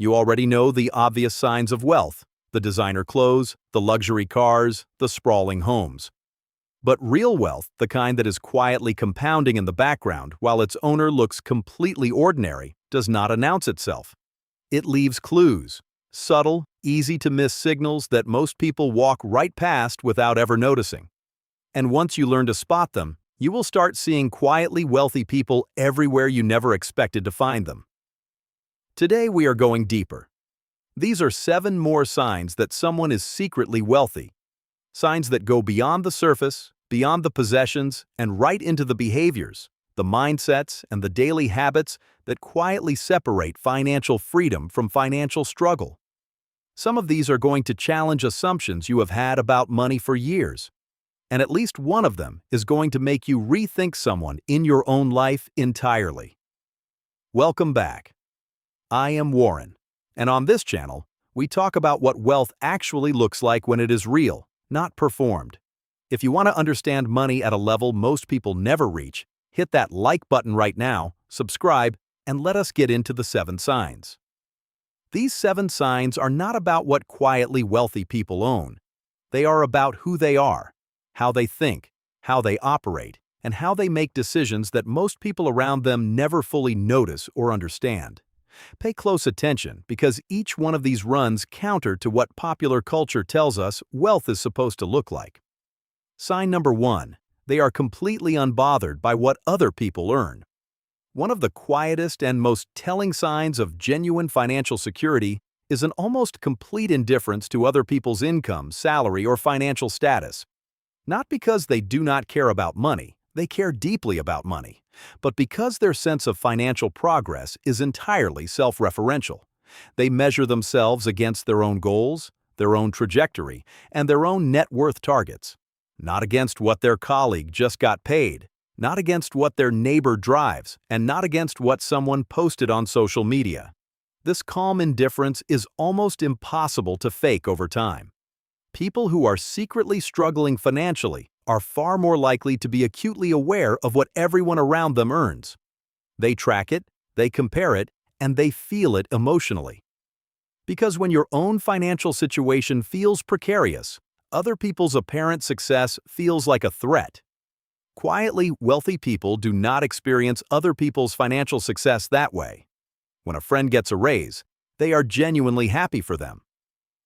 You already know the obvious signs of wealth: the designer clothes, the luxury cars, the sprawling homes. But real wealth, the kind that is quietly compounding in the background while its owner looks completely ordinary, does not announce itself. It leaves clues, subtle, easy-to-miss signals that most people walk right past without ever noticing. And once you learn to spot them, you will start seeing quietly wealthy people everywhere you never expected to find them. Today we are going deeper. These are 7 more signs that someone is secretly wealthy. Signs that go beyond the surface, beyond the possessions, and right into the behaviors, the mindsets, and the daily habits that quietly separate financial freedom from financial struggle. Some of these are going to challenge assumptions you have had about money for years. And at least one of them is going to make you rethink someone in your own life entirely. Welcome back. I am Warren, and on this channel, we talk about what wealth actually looks like when it is real, not performed. If you want to understand money at a level most people never reach, hit that like button right now, subscribe, and let us get into the 7 signs. These 7 signs are not about what quietly wealthy people own. They are about who they are, how they think, how they operate, and how they make decisions that most people around them never fully notice or understand. Pay close attention because each one of these runs counter to what popular culture tells us wealth is supposed to look like. Sign number 1. They are completely unbothered by what other people earn. One of the quietest and most telling signs of genuine financial security is an almost complete indifference to other people's income, salary, or financial status. Not because they do not care about money, they care deeply about money, but because their sense of financial progress is entirely self-referential. They measure themselves against their own goals, their own trajectory, and their own net worth targets. Not against what their colleague just got paid, not against what their neighbor drives, and not against what someone posted on social media. This calm indifference is almost impossible to fake over time. People who are secretly struggling financially are far more likely to be acutely aware of what everyone around them earns. They track it, they compare it, and they feel it emotionally. Because when your own financial situation feels precarious, other people's apparent success feels like a threat. Quietly wealthy people do not experience other people's financial success that way. When a friend gets a raise, they are genuinely happy for them.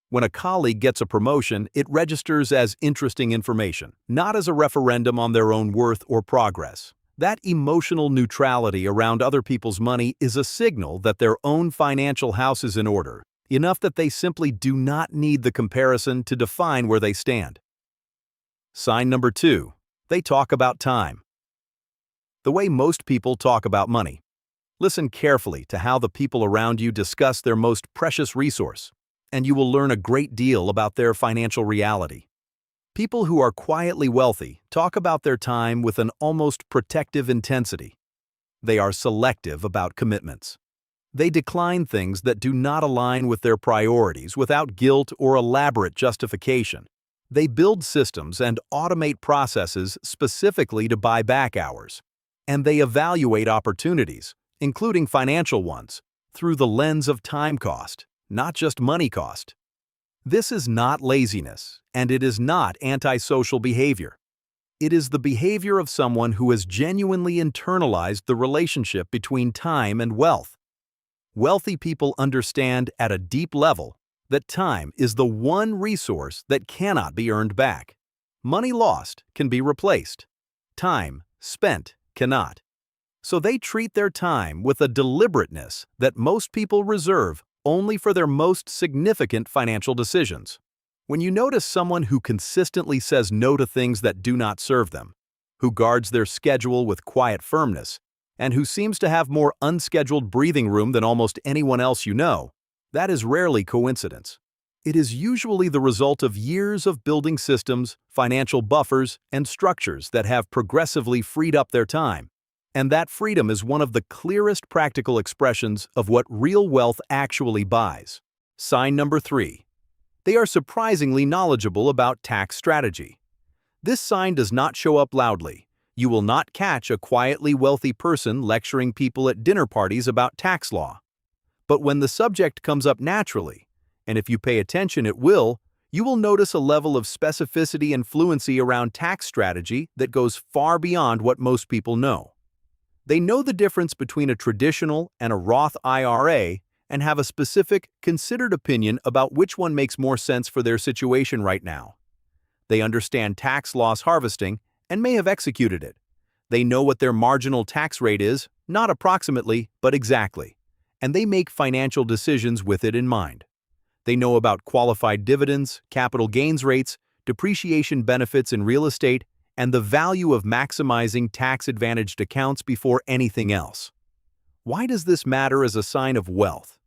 When a colleague gets a promotion, it registers as interesting information, not as a referendum on their own worth or progress. That emotional neutrality around other people's money is a signal that their own financial house is in order, enough that they simply do not need the comparison to define where they stand. Sign number 2. They talk about time. The way most people talk about money. Listen carefully to how the people around you discuss their most precious resource, and you will learn a great deal about their financial reality. People who are quietly wealthy talk about their time with an almost protective intensity. They are selective about commitments. They decline things that do not align with their priorities without guilt or elaborate justification. They build systems and automate processes specifically to buy back hours. And they evaluate opportunities, including financial ones, through the lens of time cost, not just money cost. This is not laziness, and it is not antisocial behavior. It is the behavior of someone who has genuinely internalized the relationship between time and wealth. Wealthy people understand at a deep level that time is the one resource that cannot be earned back. Money lost can be replaced. Time spent cannot. So they treat their time with a deliberateness that most people reserve only for their most significant financial decisions. When you notice someone who consistently says no to things that do not serve them, who guards their schedule with quiet firmness, and who seems to have more unscheduled breathing room than almost anyone else you know, that is rarely coincidence. It is usually the result of years of building systems, financial buffers, and structures that have progressively freed up their time. And that freedom is one of the clearest practical expressions of what real wealth actually buys. Sign number 3. They are surprisingly knowledgeable about tax strategy. This sign does not show up loudly. You will not catch a quietly wealthy person lecturing people at dinner parties about tax law. But when the subject comes up naturally, and if you pay attention it will, you will notice a level of specificity and fluency around tax strategy that goes far beyond what most people know. They know the difference between a traditional and a Roth IRA and have a specific, considered opinion about which one makes more sense for their situation right now. They understand tax loss harvesting and may have executed it. They know what their marginal tax rate is, not approximately, but exactly, and they make financial decisions with it in mind. They know about qualified dividends, capital gains rates, depreciation benefits in real estate, and the value of maximizing tax-advantaged accounts before anything else. Why does this matter as a sign of wealth?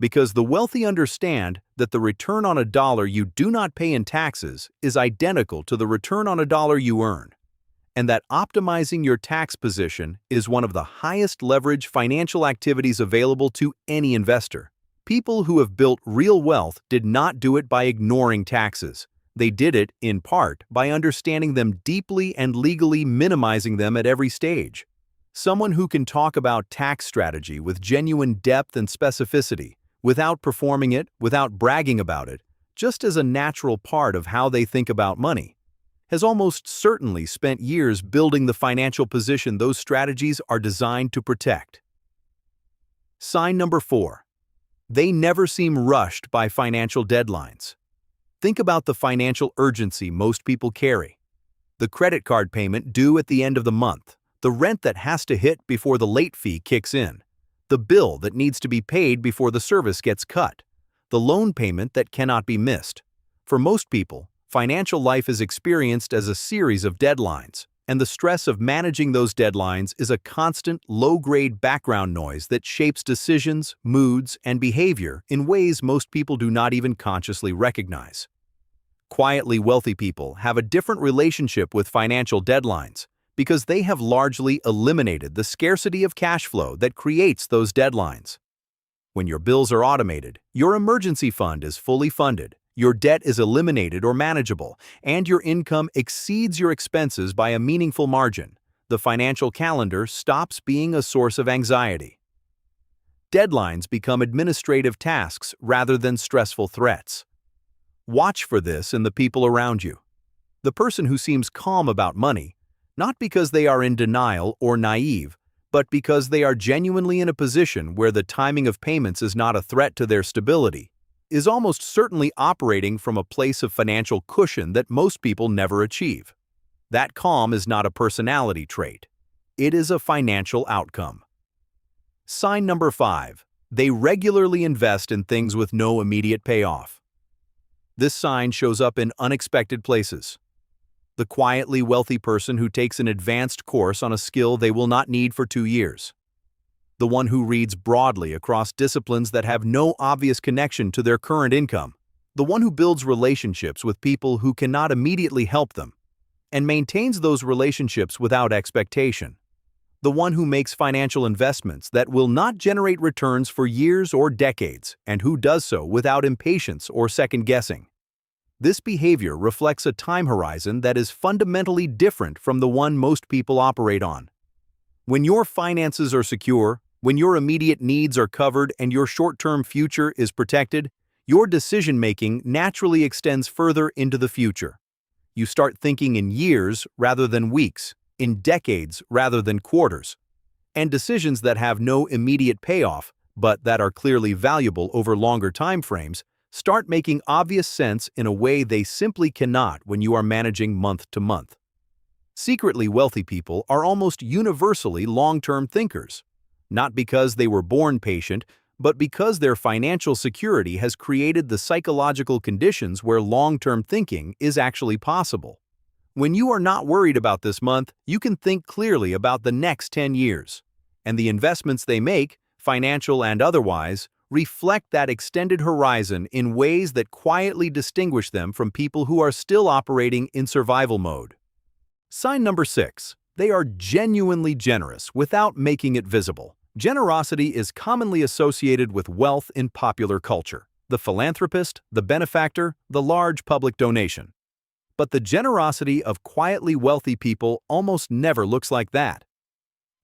Because the wealthy understand that the return on a dollar you do not pay in taxes is identical to the return on a dollar you earn, and that optimizing your tax position is one of the highest leverage financial activities available to any investor. People who have built real wealth did not do it by ignoring taxes. They did it, in part, by understanding them deeply and legally minimizing them at every stage. Someone who can talk about tax strategy with genuine depth and specificity, without performing it, without bragging about it, just as a natural part of how they think about money, has almost certainly spent years building the financial position those strategies are designed to protect. Sign number 4. They never seem rushed by financial deadlines. Think about the financial urgency most people carry. The credit card payment due at the end of the month, the rent that has to hit before the late fee kicks in, the bill that needs to be paid before the service gets cut, the loan payment that cannot be missed. For most people, financial life is experienced as a series of deadlines, and the stress of managing those deadlines is a constant, low-grade background noise that shapes decisions, moods, and behavior in ways most people do not even consciously recognize. Quietly wealthy people have a different relationship with financial deadlines because they have largely eliminated the scarcity of cash flow that creates those deadlines. When your bills are automated, your emergency fund is fully funded, your debt is eliminated or manageable, and your income exceeds your expenses by a meaningful margin, the financial calendar stops being a source of anxiety. Deadlines become administrative tasks rather than stressful threats. Watch for this in the people around you. The person who seems calm about money, not because they are in denial or naive, but because they are genuinely in a position where the timing of payments is not a threat to their stability, is almost certainly operating from a place of financial cushion that most people never achieve. That calm is not a personality trait. It is a financial outcome. Sign number 5. They regularly invest in things with no immediate payoff. This sign shows up in unexpected places. The quietly wealthy person who takes an advanced course on a skill they will not need for 2 years. The one who reads broadly across disciplines that have no obvious connection to their current income. The one who builds relationships with people who cannot immediately help them, and maintains those relationships without expectation. The one who makes financial investments that will not generate returns for years or decades, and who does so without impatience or second-guessing. This behavior reflects a time horizon that is fundamentally different from the one most people operate on. When your finances are secure, when your immediate needs are covered and your short-term future is protected, your decision-making naturally extends further into the future. You start thinking in years rather than weeks, in decades rather than quarters, and decisions that have no immediate payoff, but that are clearly valuable over longer time frames, start making obvious sense in a way they simply cannot when you are managing month to month. Secretly wealthy people are almost universally long-term thinkers, not because they were born patient, but because their financial security has created the psychological conditions where long-term thinking is actually possible. When you are not worried about this month, you can think clearly about the next 10 years, and the investments they make, financial and otherwise, reflect that extended horizon in ways that quietly distinguish them from people who are still operating in survival mode. Sign number 6. They are genuinely generous without making it visible. Generosity is commonly associated with wealth in popular culture, the philanthropist, the benefactor, the large public donation. But the generosity of quietly wealthy people almost never looks like that.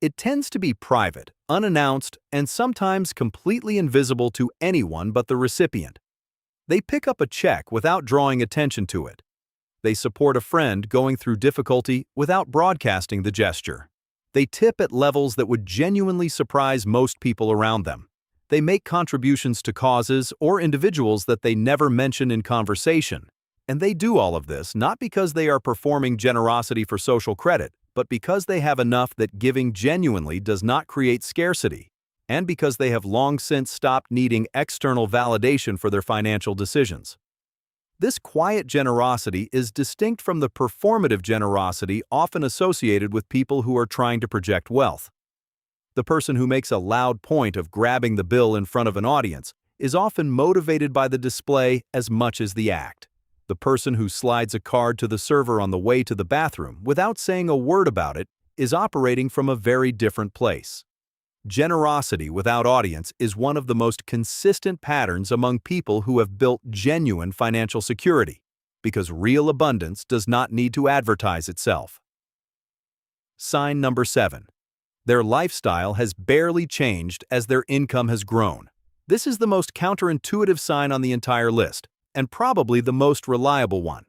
It tends to be private, unannounced, and sometimes completely invisible to anyone but the recipient. They pick up a check without drawing attention to it. They support a friend going through difficulty without broadcasting the gesture. They tip at levels that would genuinely surprise most people around them. They make contributions to causes or individuals that they never mention in conversation. And they do all of this not because they are performing generosity for social credit, but because they have enough that giving genuinely does not create scarcity, and because they have long since stopped needing external validation for their financial decisions. This quiet generosity is distinct from the performative generosity often associated with people who are trying to project wealth. The person who makes a loud point of grabbing the bill in front of an audience is often motivated by the display as much as the act. The person who slides a card to the server on the way to the bathroom without saying a word about it is operating from a very different place. Generosity without audience is one of the most consistent patterns among people who have built genuine financial security, because real abundance does not need to advertise itself. Sign number 7. Their lifestyle has barely changed as their income has grown. This is the most counterintuitive sign on the entire list, and probably the most reliable one.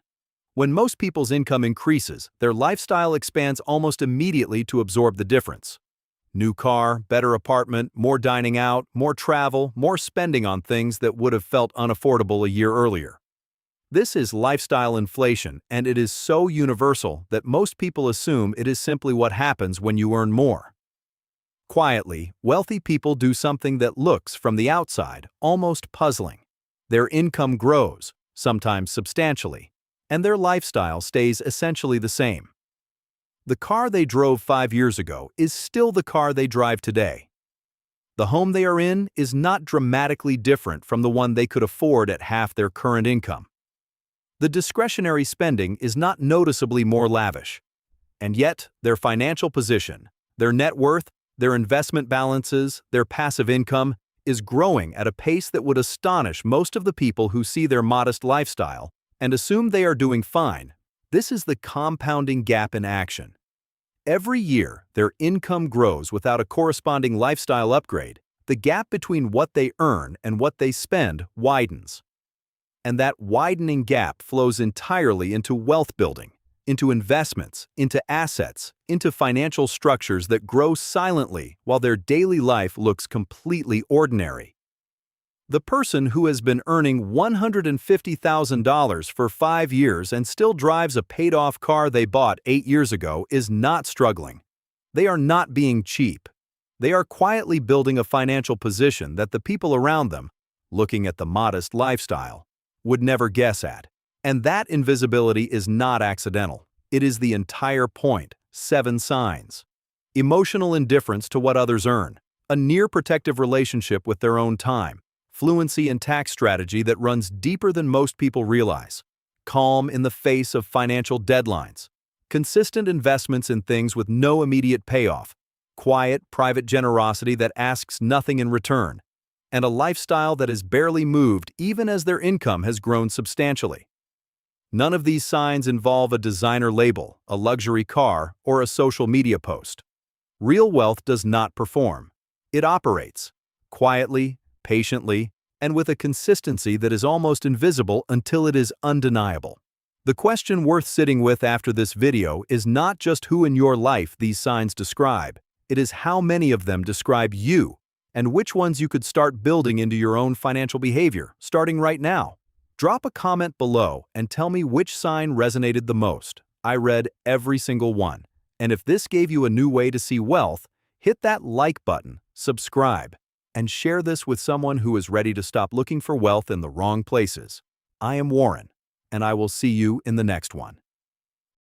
When most people's income increases, their lifestyle expands almost immediately to absorb the difference. New car, better apartment, more dining out, more travel, more spending on things that would have felt unaffordable a year earlier. This is lifestyle inflation, and it is so universal that most people assume it is simply what happens when you earn more. Quietly, wealthy people do something that looks, from the outside, almost puzzling. Their income grows, sometimes substantially, and their lifestyle stays essentially the same. The car they drove 5 years ago is still the car they drive today. The home they are in is not dramatically different from the one they could afford at half their current income. The discretionary spending is not noticeably more lavish. And yet, their financial position, their net worth, their investment balances, their passive income is growing at a pace that would astonish most of the people who see their modest lifestyle and assume they are doing fine. This is the compounding gap in action. Every year, their income grows without a corresponding lifestyle upgrade. The gap between what they earn and what they spend widens. And that widening gap flows entirely into wealth building, into investments, into assets, into financial structures that grow silently while their daily life looks completely ordinary. The person who has been earning $150,000 for 5 years and still drives a paid-off car they bought 8 years ago is not struggling. They are not being cheap. They are quietly building a financial position that the people around them, looking at the modest lifestyle, would never guess at. And that invisibility is not accidental. It is the entire point. 7 signs. Emotional indifference to what others earn. A near-protective relationship with their own time. Fluency and tax strategy that runs deeper than most people realize. Calm in the face of financial deadlines. Consistent investments in things with no immediate payoff. Quiet, private generosity that asks nothing in return. And a lifestyle that has barely moved even as their income has grown substantially. None of these signs involve a designer label, a luxury car, or a social media post. Real wealth does not perform. It operates. Quietly, patiently, and with a consistency that is almost invisible until it is undeniable. The question worth sitting with after this video is not just who in your life these signs describe, it is how many of them describe you, and which ones you could start building into your own financial behavior, starting right now. Drop a comment below and tell me which sign resonated the most. I read every single one. And if this gave you a new way to see wealth, hit that like button, subscribe, and share this with someone who is ready to stop looking for wealth in the wrong places. I am Warren, and I will see you in the next one.